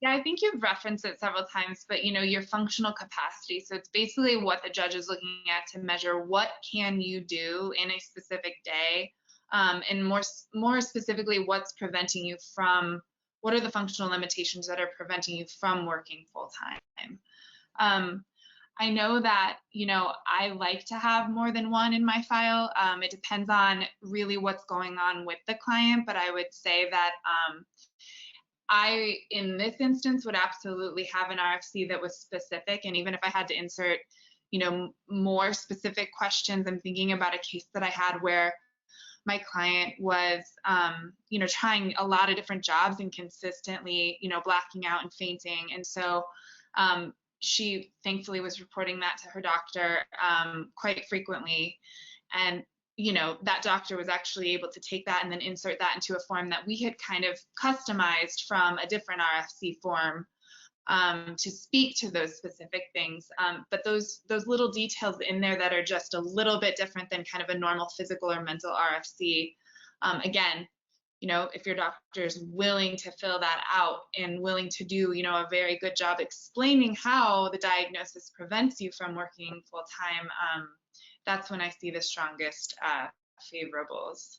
Yeah, I think you've referenced it several times, but your functional capacity. So it's basically what the judge is looking at to measure what can you do in a specific day, and more specifically, what's preventing you from, what are the functional limitations that are preventing you from working full time? I know that, I like to have more than one in my file. It depends on really what's going on with the client, but I would say that I, in this instance, would absolutely have an RFC that was specific. And even if I had to insert, more specific questions, I'm thinking about a case that I had where my client was, trying a lot of different jobs and consistently, blacking out and fainting. And so she thankfully was reporting that to her doctor quite frequently. And that doctor was actually able to take that and then insert that into a form that we had kind of customized from a different RFC form to speak to those specific things. But those little details in there that are just a little bit different than kind of a normal physical or mental RFC, again, if your doctor is willing to fill that out and willing to do, a very good job explaining how the diagnosis prevents you from working full time, that's when I see the strongest favorables.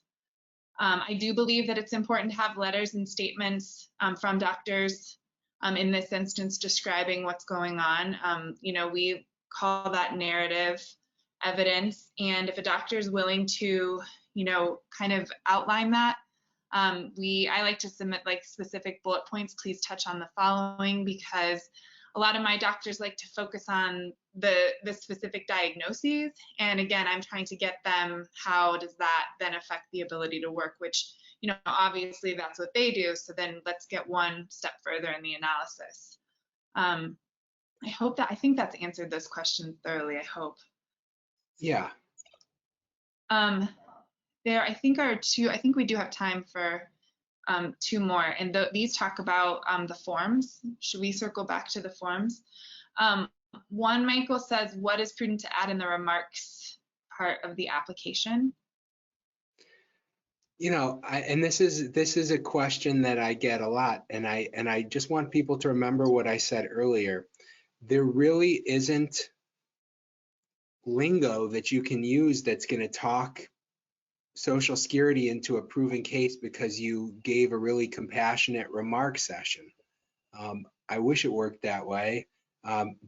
I do believe that it's important to have letters and statements from doctors in this instance describing what's going on. We call that narrative evidence, and if a doctor is willing to, kind of outline that, I like to submit like specific bullet points. Please touch on the following, because a lot of my doctors like to focus on the specific diagnoses. And again, I'm trying to get them, how does that then affect the ability to work, which, you know, obviously that's what they do. So then let's get one step further in the analysis. I think that's answered those questions thoroughly, I hope. Yeah. There, I think we do have time for two more, and these talk about the forms. Should we circle back to the forms? One, Michael says, what is prudent to add in the remarks part of the application? You know, and this is a question that I get a lot, and I just want people to remember what I said earlier. There really isn't lingo that you can use that's going to talk Social Security into a proven case because you gave a really compassionate remark session. I wish it worked that way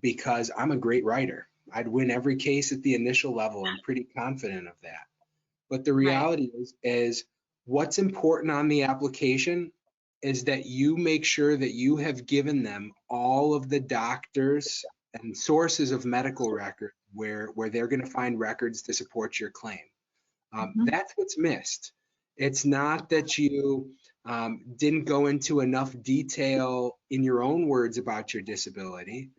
because I'm a great writer. I'd win every case at the initial level. I'm pretty confident of that. But the reality is what's important on the application is that you make sure that you have given them all of the doctors and sources of medical record where they're going to find records to support your claim. That's what's missed. It's not that you didn't go into enough detail in your own words about your disability.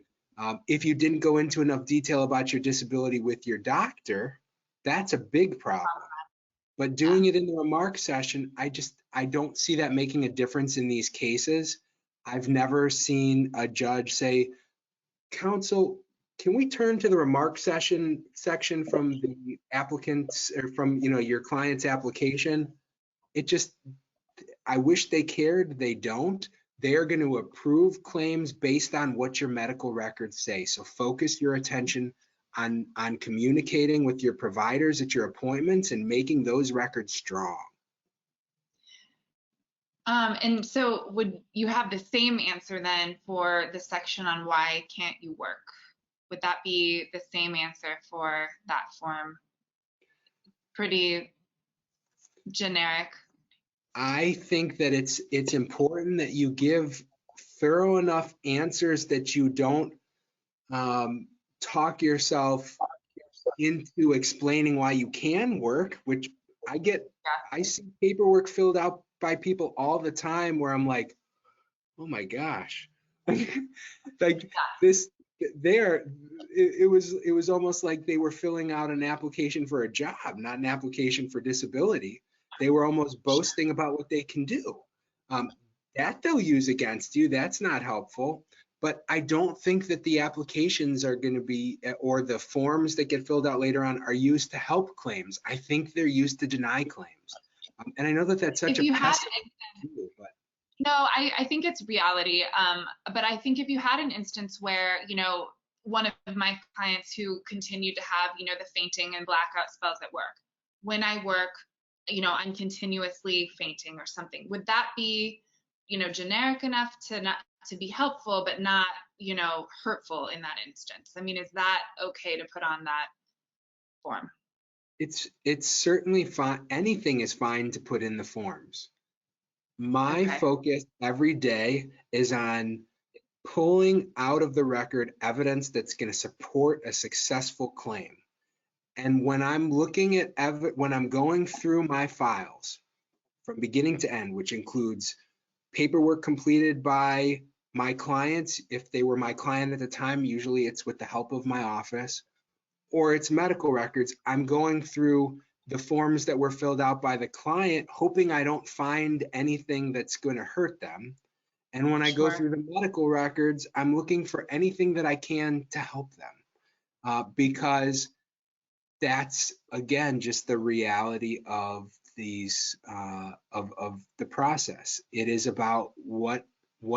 If you didn't go into enough detail about your disability with your doctor, that's a big problem. But doing it in the remark session, I don't see that making a difference in these cases. I've never seen a judge say, counsel, can we turn to the remark section section from the applicant's or from your client's application? I wish they cared. They don't. They are going to approve claims based on what your medical records say. So focus your attention on communicating with your providers at your appointments and making those records strong. And so would you have the same answer then for the section on why can't you work? Would that be the same answer for that form? Pretty generic. I think that it's important that you give thorough enough answers that you don't talk yourself into explaining why you can work, which I see paperwork filled out by people all the time where I'm like, oh my gosh, like this there, it was almost like they were filling out an application for a job, not an application for disability. They were almost boasting about what they can do. That they'll use against you. That's not helpful. But I don't think that the applications are going to be, or the forms that get filled out later on are used to help claims. I think they're used to deny claims. And I know that that's such a pessimist view, but no, I think it's reality. But I think if you had an instance where, one of my clients who continued to have, the fainting and blackout spells at work, when I work, I'm continuously fainting or something, would that be, generic enough to be helpful, but not, hurtful in that instance? I mean, is that okay to put on that form? It's certainly fine. Anything is fine to put in the forms. My focus every day is on pulling out of the record evidence that's going to support a successful claim. And when I'm looking at when I'm going through my files from beginning to end, which includes paperwork completed by my clients, if they were my client at the time, usually it's with the help of my office, or it's medical records, I'm going through the forms that were filled out by the client, hoping I don't find anything that's going to hurt them. And when I go through the medical records, I'm looking for anything that I can to help them, because that's, again, just the reality of these of the process. It is about what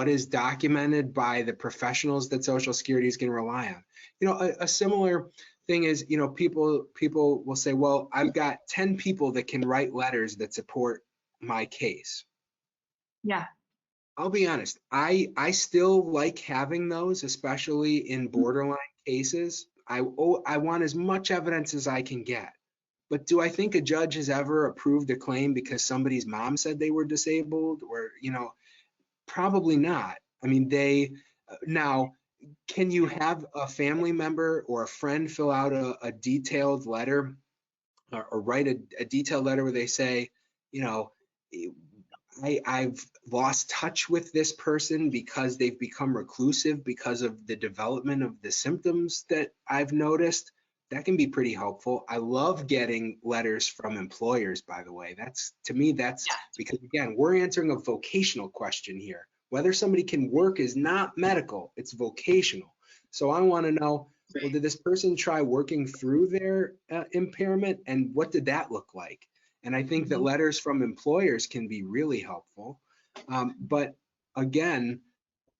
is documented by the professionals that Social Security is going to rely on. A similar thing is, people will say, well, I've got 10 people that can write letters that support my case. Yeah. I'll be honest, I still like having those, especially in borderline cases. I want as much evidence as I can get. But do I think a judge has ever approved a claim because somebody's mom said they were disabled? Or, probably not. I mean, now, can you have a family member or a friend fill out a detailed letter, or write a detailed letter where they say, you know, I've lost touch with this person because they've become reclusive because of the development of the symptoms that I've noticed. That can be pretty helpful. I love getting letters from employers, by the way. That's, to me, that's Yeah. because, again, we're answering a vocational question here. Whether somebody can work is not medical, it's vocational. So I want to know, well, did this person try working through their impairment, and what did that look like? And I think that letters from employers can be really helpful. But again,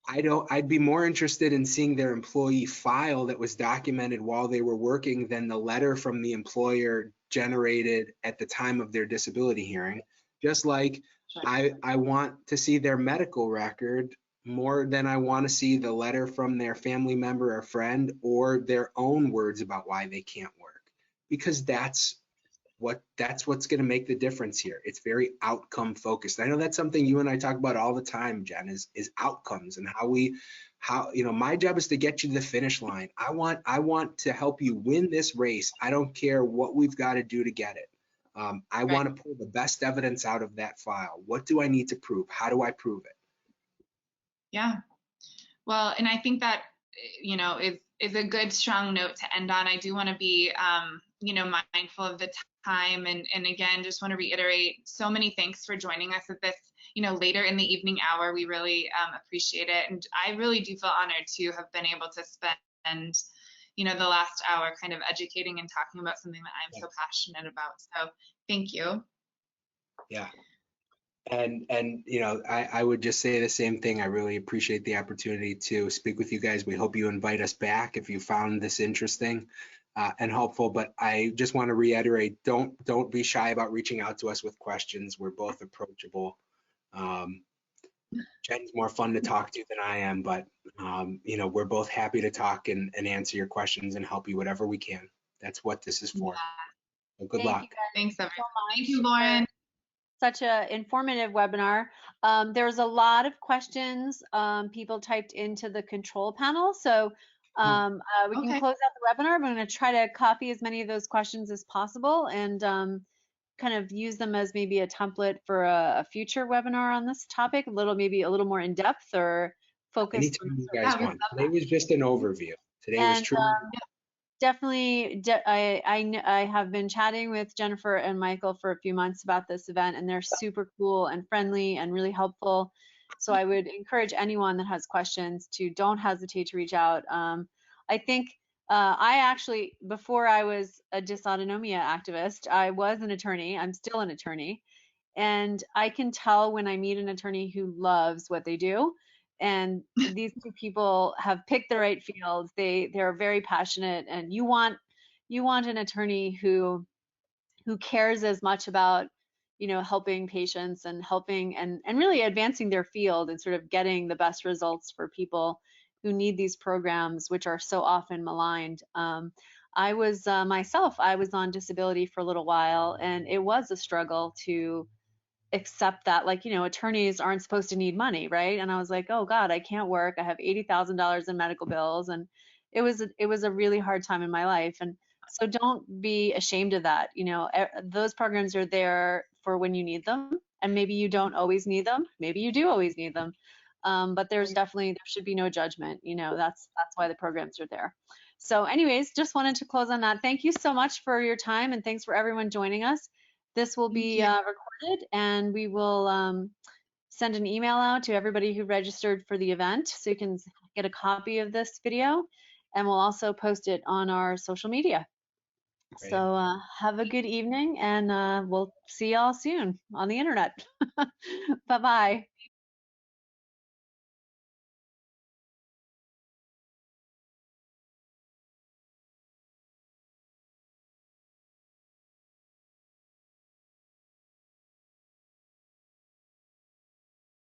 I'd be more interested in seeing their employee file that was documented while they were working than the letter from the employer generated at the time of their disability hearing. Just like I want to see their medical record more than I want to see the letter from their family member or friend or their own words about why they can't work, because that's what's going to make the difference here. It's very outcome focused. I know that's something you and I talk about all the time, Jen, is outcomes, and how, you know, my job is to get you to the finish line. I want to help you win this race. I don't care what we've got to do to get it. I want to pull the best evidence out of that file. What do I need to prove? How do I prove it? Yeah. Well, and I think that, you know, is a good strong note to end on. I do want to be, you know, mindful of the time, and again, just want to reiterate, so many thanks for joining us at this, you know, later in the evening hour. We really appreciate it, and I really do feel honored to have been able to spend, you know, the last hour kind of educating and talking about something that I'm so passionate about. So thank you. Yeah. And you know, I would just say the same thing. I really appreciate the opportunity to speak with you guys. We hope you invite us back if you found this interesting and helpful. But I just want to reiterate, don't be shy about reaching out to us with questions. We're both approachable. Jen's more fun to talk to than I am, but you know, we're both happy to talk and answer your questions and help you whatever we can. That's what this is for. Well, good luck. Thanks, everyone. Thank you, Lauren. Such a informative webinar. There's a lot of questions people typed into the control panel, so we can close out the webinar. But I'm going to try to copy as many of those questions as possible and kind of use them as maybe a template for a future webinar on this topic, maybe a little more in depth or focused. Anytime you guys want. Today was just an overview. Today was truly. Definitely, I have been chatting with Jennifer and Michael for a few months about this event, and they're super cool and friendly and really helpful. So I would encourage anyone that has questions to don't hesitate to reach out. I think I actually, before I was a dysautonomia activist, I was an attorney. I'm still an attorney. And I can tell when I meet an attorney who loves what they do. And these two people have picked the right fields. They're very passionate, and you want an attorney who cares as much about, you know, helping patients and helping and really advancing their field and sort of getting the best results for people who need these programs, which are so often maligned. I was myself, I was on disability for a little while, and it was a struggle to accept that, like, you know, attorneys aren't supposed to need money, right? And I was like, oh God, I can't work. I have $80,000 in medical bills, and it was a really hard time in my life. And so don't be ashamed of that. You know, those programs are there for when you need them, and maybe you don't always need them. Maybe you do always need them. But there should be no judgment. You know, that's why the programs are there. So anyways, just wanted to close on that. Thank you so much for your time, and thanks for everyone joining us. This will be recorded, and we will send an email out to everybody who registered for the event, so you can get a copy of this video, and we'll also post it on our social media. Great. So have a good evening, and we'll see y'all soon on the internet. Bye-bye.